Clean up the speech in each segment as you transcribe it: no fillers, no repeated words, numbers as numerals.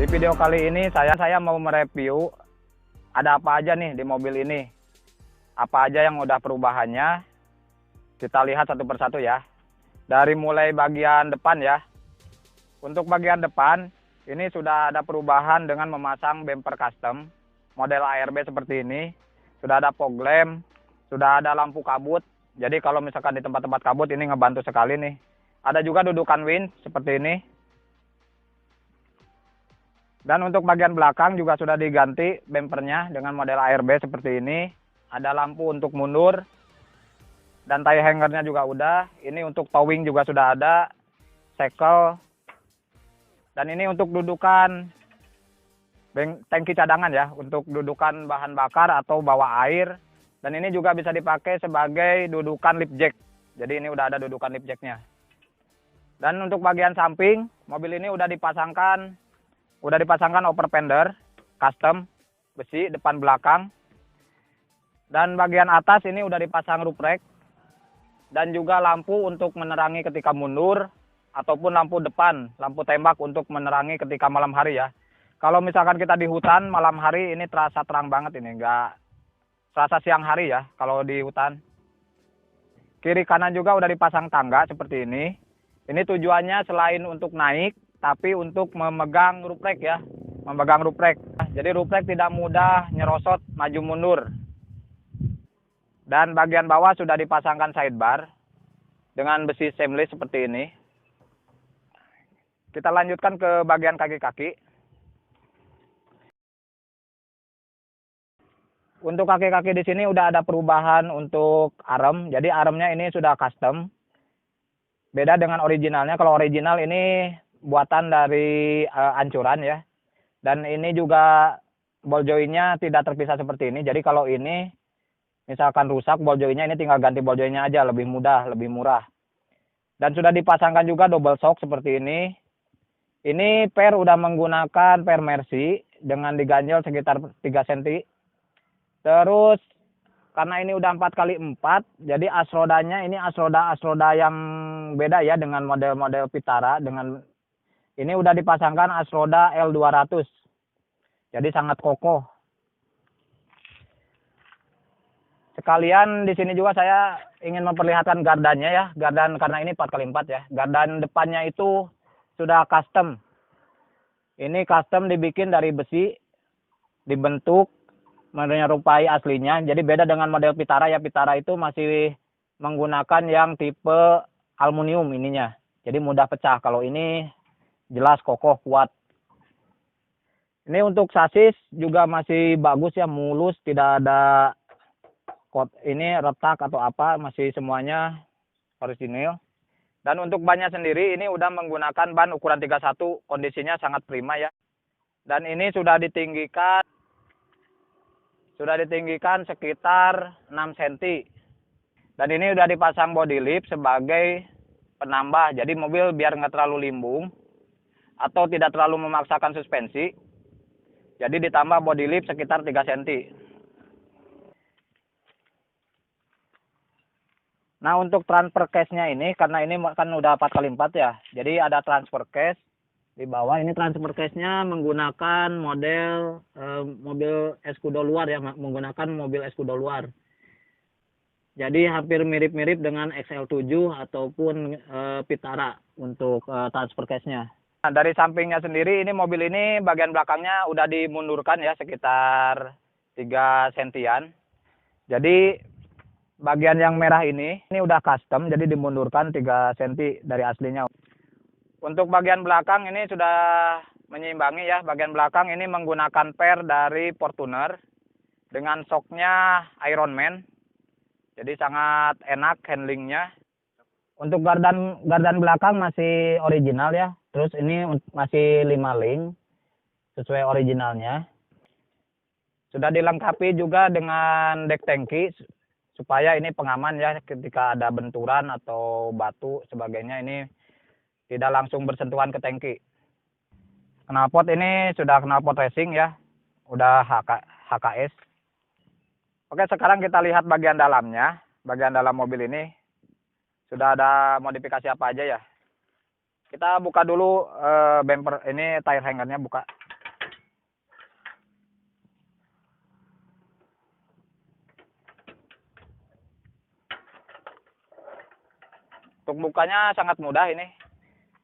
video kali ini saya mau mereview ada apa aja nih di mobil ini. Apa aja yang udah perubahannya. Kita lihat satu persatu ya. Dari mulai bagian depan ya. Untuk bagian depan ini sudah ada perubahan dengan memasang bumper custom model ARB seperti ini. Sudah ada fog lamp, sudah ada lampu kabut. Jadi kalau misalkan di tempat-tempat kabut ini ngebantu sekali nih. Ada juga dudukan winch seperti ini. Dan untuk bagian belakang juga sudah diganti bumpernya dengan model ARB seperti ini. Ada lampu untuk mundur. Dan tie hangernya juga udah. Ini untuk towing juga sudah ada. Sekel. Dan ini untuk dudukan tangki cadangan ya. Untuk dudukan bahan bakar atau bawa air. Dan ini juga bisa dipakai sebagai dudukan lip jack. Jadi ini udah ada dudukan lip jacknya. Dan untuk bagian samping, mobil ini udah dipasangkan over fender custom besi depan belakang. Dan bagian atas ini udah dipasang roof rack dan juga lampu untuk menerangi ketika mundur ataupun lampu depan, lampu tembak untuk menerangi ketika malam hari ya. Kalau misalkan kita di hutan malam hari ini terasa terang banget ini, enggak terasa siang hari ya kalau di hutan. Kiri kanan juga udah dipasang tangga seperti ini. Ini tujuannya selain untuk naik tapi untuk memegang roof rack ya, memegang roof rack. Jadi roof rack tidak mudah nyerosot maju mundur. Dan bagian bawah sudah dipasangkan sidebar dengan besi seamless seperti ini. Kita lanjutkan ke bagian kaki-kaki. Untuk kaki-kaki di sini udah ada perubahan untuk arem. Jadi aremnya ini sudah custom. Beda dengan originalnya. Kalau original ini buatan dari ancuran ya. Dan ini juga ball joinnya tidak terpisah seperti ini. Jadi kalau ini misalkan rusak ball joinnya, ini tinggal ganti ball joinnya aja, lebih mudah, lebih murah. Dan sudah dipasangkan juga double shock seperti ini. Ini per udah menggunakan per Mercy dengan diganjel sekitar 3 cm. Terus karena ini udah 4x4, jadi as rodanya ini as roda yang beda ya dengan model-model Vitara. Dengan ini udah dipasangkan as roda L200. Jadi sangat kokoh. Sekalian di sini juga saya ingin memperlihatkan gardannya ya. Gardan karena ini 4x4 ya. Gardan depannya itu sudah custom. Ini custom dibikin dari besi, dibentuk menyerupai aslinya. Jadi beda dengan model Vitara ya. Vitara itu masih menggunakan yang tipe aluminium ininya. Jadi mudah pecah. Kalau ini jelas kokoh, kuat. Ini untuk sasis juga masih bagus ya, mulus, tidak ada ini retak atau apa, masih semuanya orisinil. Dan untuk bannya sendiri ini udah menggunakan ban ukuran 31, kondisinya sangat prima ya. Dan ini sudah ditinggikan sekitar 6 cm. Dan ini udah dipasang body lip sebagai penambah. Jadi mobil biar nggak terlalu limbung atau tidak terlalu memaksakan suspensi. Jadi ditambah body lip sekitar 3 cm. Nah untuk transfer case-nya ini, karena ini kan udah 4x4 ya. Jadi ada transfer case di bawah. Ini transfer case-nya menggunakan model mobil Escudo luar ya, menggunakan mobil Escudo luar. Jadi hampir mirip-mirip dengan XL7 ataupun Vitara untuk transfer case-nya. Nah, dari sampingnya sendiri ini mobil ini bagian belakangnya udah dimundurkan ya sekitar 3 sentian. Jadi bagian yang merah ini udah custom, jadi dimundurkan 3 cm dari aslinya. Untuk bagian belakang ini sudah menyeimbangi ya. Bagian belakang ini menggunakan per dari Fortuner dengan shocknya Ironman. Jadi sangat enak handlingnya. Untuk gardan belakang masih original ya. Terus ini masih 5 link sesuai originalnya. Sudah dilengkapi juga dengan dek tangki supaya ini pengaman ya ketika ada benturan atau batu sebagainya, ini tidak langsung bersentuhan ke tangki. Knalpot ini sudah knalpot racing ya, udah HKS. Oke, sekarang kita lihat bagian dalamnya. Bagian dalam mobil ini sudah ada modifikasi apa aja ya. Kita buka dulu bumper ini, tire hangernya buka. Untuk bukanya sangat mudah ini.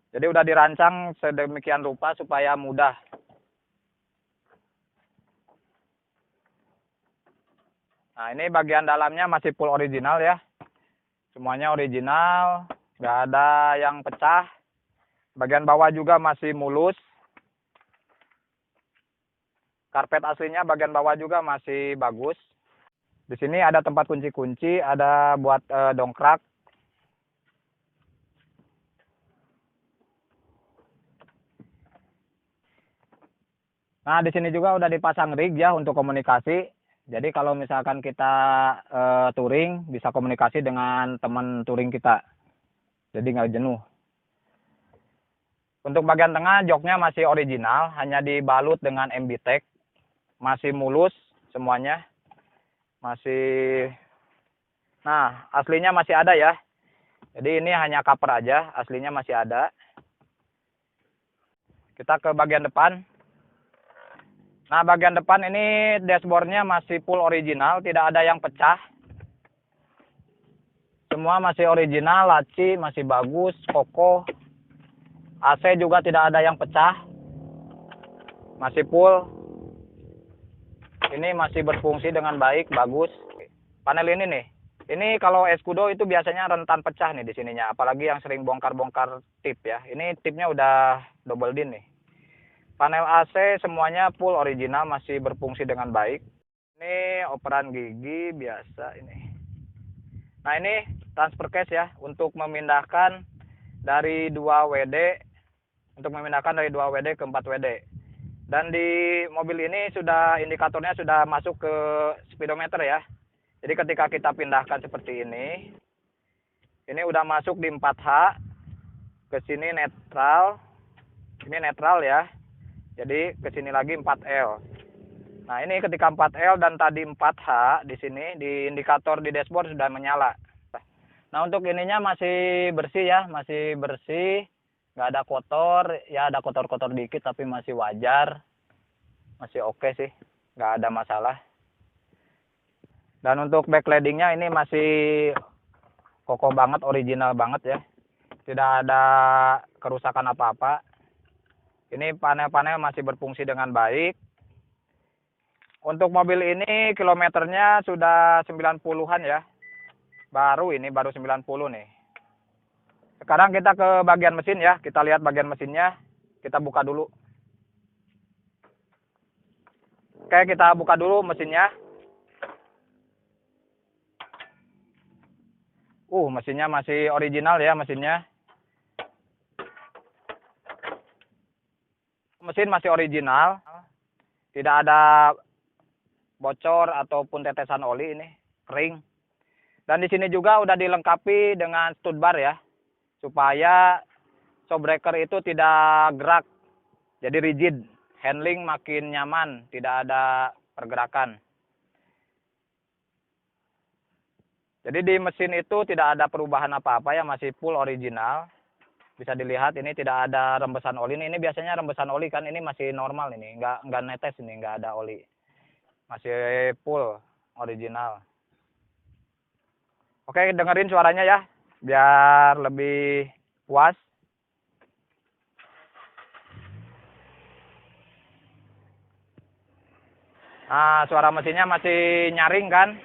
Jadi udah dirancang sedemikian rupa supaya mudah. Nah, ini bagian dalamnya masih full original ya. Semuanya original, nggak ada yang pecah. Bagian bawah juga masih mulus. Karpet aslinya bagian bawah juga masih bagus. Di sini ada tempat kunci-kunci, ada buat dongkrak. Nah, di sini juga udah dipasang rig ya untuk komunikasi. Jadi kalau misalkan kita touring, bisa komunikasi dengan teman touring kita. Jadi nggak jenuh. Untuk bagian tengah, joknya masih original, hanya dibalut dengan MBTEK. Masih mulus semuanya. Masih... Nah, aslinya masih ada ya. Jadi ini hanya cover aja, aslinya masih ada. Kita ke bagian depan. Nah, bagian depan ini dashboardnya masih full original, tidak ada yang pecah. Semua masih original, laci masih bagus, kokoh. AC juga tidak ada yang pecah. Masih full. Ini masih berfungsi dengan baik, bagus. Panel ini nih. Ini kalau Escudo itu biasanya rentan pecah nih di sininya, apalagi yang sering bongkar-bongkar tip ya. Ini tipnya udah double din nih. Panel AC semuanya full original, masih berfungsi dengan baik. Ini operan gigi biasa ini. Nah, ini transfer case ya, untuk memindahkan dari 2 WD, untuk memindahkan dari 2 WD ke 4 WD. Dan di mobil ini sudah indikatornya sudah masuk ke speedometer ya. Jadi ketika kita pindahkan seperti ini udah masuk di 4H, ke sini netral, ini netral ya. Jadi ke sini lagi 4L. Nah, ini ketika 4L dan tadi 4H di sini di indikator di dashboard sudah menyala. Nah, untuk ininya masih bersih ya, masih bersih. Nggak ada kotor, ya ada kotor-kotor dikit tapi masih wajar. Masih oke sih, nggak ada masalah. Dan untuk backlightingnya ini masih kokoh banget, original banget ya. Tidak ada kerusakan apa-apa. Ini panel-panel masih berfungsi dengan baik. Untuk mobil ini kilometernya sudah 90-an ya. Baru 90 nih. Sekarang kita ke bagian mesin ya. Kita lihat bagian mesinnya. Kita buka dulu. Oke, kita buka dulu mesinnya. Mesinnya masih original ya mesinnya. Mesin masih original, tidak ada bocor ataupun tetesan oli, ini kering. Dan di sini juga udah dilengkapi dengan stud bar ya, supaya shockbreaker itu tidak gerak, jadi rigid, handling makin nyaman, tidak ada pergerakan. Jadi di mesin itu tidak ada perubahan apa-apa ya, masih full original. Bisa dilihat ini tidak ada rembesan oli. Ini biasanya rembesan oli kan, ini masih normal ini, nggak netes ini, nggak ada oli. Masih full original. Oke, dengerin suaranya ya, biar lebih puas. Nah, suara mesinnya masih nyaring kan,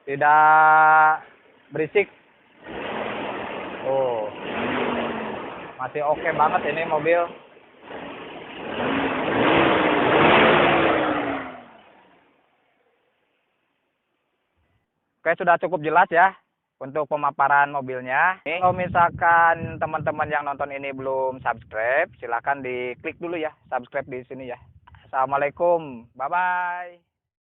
tidak berisik. Masih oke banget ini mobil. Oke, sudah cukup jelas ya untuk pemaparan mobilnya. Kalau misalkan teman-teman yang nonton ini belum subscribe, silahkan diklik dulu ya subscribe di sini ya. Assalamualaikum, bye-bye.